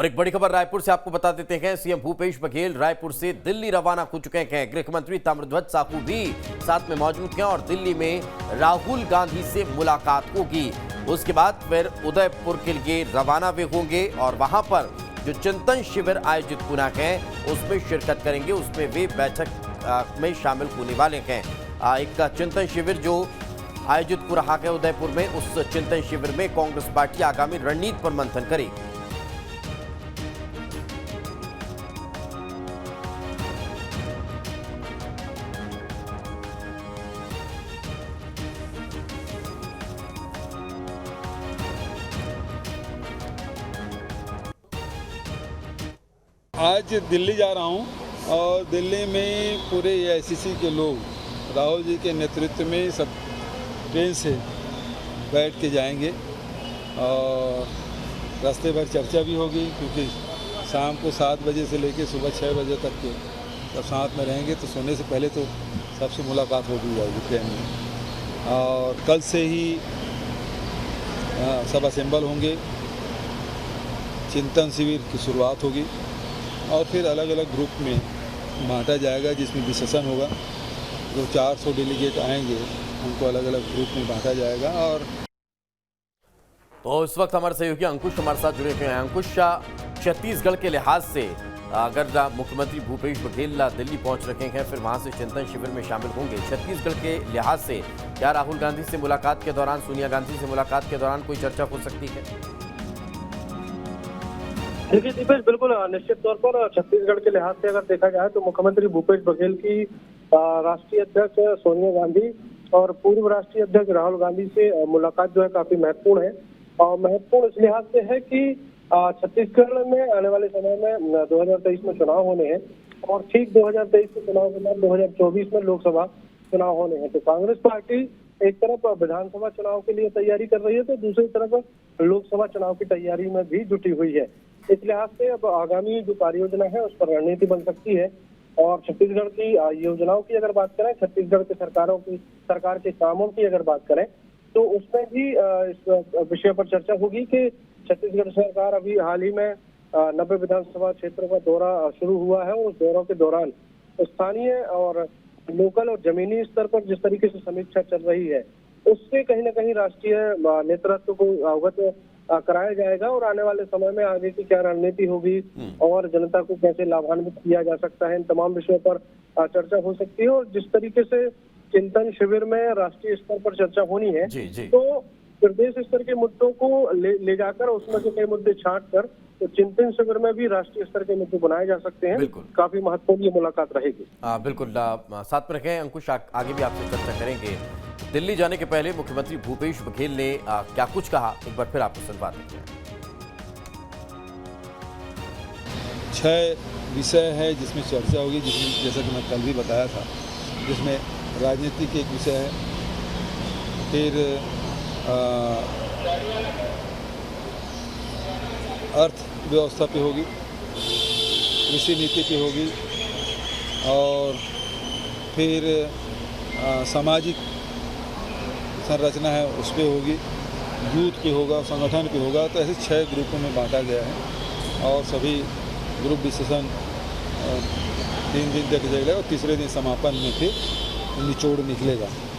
और एक बड़ी खबर रायपुर से आपको बता देते हैं। सीएम भूपेश बघेल रायपुर से दिल्ली रवाना हो चुके हैं। गृह मंत्री ताम्रध्वज साहू भी साथ में मौजूद हैं और दिल्ली में राहुल गांधी से मुलाकात होगी। उसके बाद फिर उदयपुर के लिए रवाना भी होंगे और वहां पर जो चिंतन शिविर आयोजित होना है उसमें शिरकत करेंगे। उसमें वे बैठक में शामिल होने वाले हैं। एक चिंतन शिविर जो आयोजित हो रहा है उदयपुर में, उस चिंतन शिविर में कांग्रेस पार्टी आगामी रणनीति पर मंथन करेगी। आज दिल्ली जा रहा हूं और दिल्ली में पूरे एआईसीसी के लोग राहुल जी के नेतृत्व में सब ट्रेन से बैठ के जाएंगे और रास्ते भर चर्चा भी होगी, क्योंकि शाम को 7 बजे से लेकर सुबह 6 बजे तक के सब साथ में रहेंगे। तो सोने से पहले तो सबसे मुलाकात हो भी जाएगी ट्रेन में। और कल से ही सब असेंबल होंगे, चिंतन शिविर की शुरुआत होगी और फिर अलग अलग ग्रुप में बांटा जाएगा, जिसमें डिस्कशन होगा। जो 400 डेलीगेट आएंगे उनको अलग अलग ग्रुप में बांटा जाएगा। और तो इस वक्त हमारे सहयोगी अंकुश हमारे साथ जुड़े हुए हैं। अंकुश, छत्तीसगढ़ के लिहाज से अगर मुख्यमंत्री भूपेश बघेल दिल्ली पहुंच रखे हैं, फिर वहां से चिंतन शिविर में शामिल होंगे, छत्तीसगढ़ के लिहाज से क्या राहुल गांधी से मुलाकात के दौरान, सोनिया गांधी से मुलाकात के दौरान कोई चर्चा हो सकती है? देखिए दीपेश, बिल्कुल निश्चित तौर पर छत्तीसगढ़ के लिहाज से अगर देखा जाए तो मुख्यमंत्री भूपेश बघेल की राष्ट्रीय अध्यक्ष सोनिया गांधी और पूर्व राष्ट्रीय अध्यक्ष राहुल गांधी से मुलाकात जो है काफी महत्वपूर्ण है। और महत्वपूर्ण इस लिहाज से है कि छत्तीसगढ़ में आने वाले समय में 2023 में चुनाव होने हैं और ठीक 2023 के चुनाव के बाद 2024 में लोकसभा चुनाव होने हैं। तो कांग्रेस पार्टी एक तरफ विधानसभा चुनाव के लिए तैयारी कर रही है तो दूसरी तरफ लोकसभा चुनाव की तैयारी में भी जुटी हुई है। इस लिहाज से अब आगामी जो कार्य योजना है उस पर रणनीति बन सकती है। और छत्तीसगढ़ की योजनाओं की अगर बात करें, छत्तीसगढ़ की सरकार के कामों की अगर बात करें तो उसमें भी इस विषय पर चर्चा होगी कि छत्तीसगढ़ सरकार अभी हाल ही में 90 विधानसभा क्षेत्रों का दौरा शुरू हुआ है। उस दौरों के दौरान स्थानीय और लोकल और जमीनी स्तर पर जिस तरीके से समीक्षा चल रही है उससे कहीं ना कहीं राष्ट्रीय नेतृत्व को अवगत कराया जाएगा और आने वाले समय में आगे की क्या रणनीति होगी और जनता को कैसे लाभान्वित किया जा सकता है, इन तमाम विषयों पर चर्चा हो सकती है। और जिस तरीके से चिंतन शिविर में राष्ट्रीय स्तर पर चर्चा होनी है तो प्रदेश स्तर के मुद्दों को ले जाकर उसमें से कई मुद्दे छांट कर तो चिंतन शिविर में भी राष्ट्रीय स्तर के मुद्दे बनाए जा सकते हैं। काफी महत्वपूर्ण ये मुलाकात रहेगी। बिल्कुल, साथ में रखें अंकुश, आगे भी आपसे चर्चा करेंगे। दिल्ली जाने के पहले मुख्यमंत्री भूपेश बघेल ने क्या कुछ कहा, एक बार फिर आपको सुनवा देते हैं। 6 विषय है जिसमें चर्चा होगी, जिसमें जैसा कि मैं कल भी बताया था, जिसमें राजनीति के एक विषय है, फिर अर्थव्यवस्था पे होगी, कृषि नीति पे होगी और फिर सामाजिक संरचना है उस पे होगी, यूथ पे होगा, संगठन पे होगा। तो ऐसे 6 ग्रुपों में बांटा गया है और सभी ग्रुप डिस्कशन 3 दिन तक जाएगा और तीसरे दिन समापन में फिर निचोड़ निकलेगा।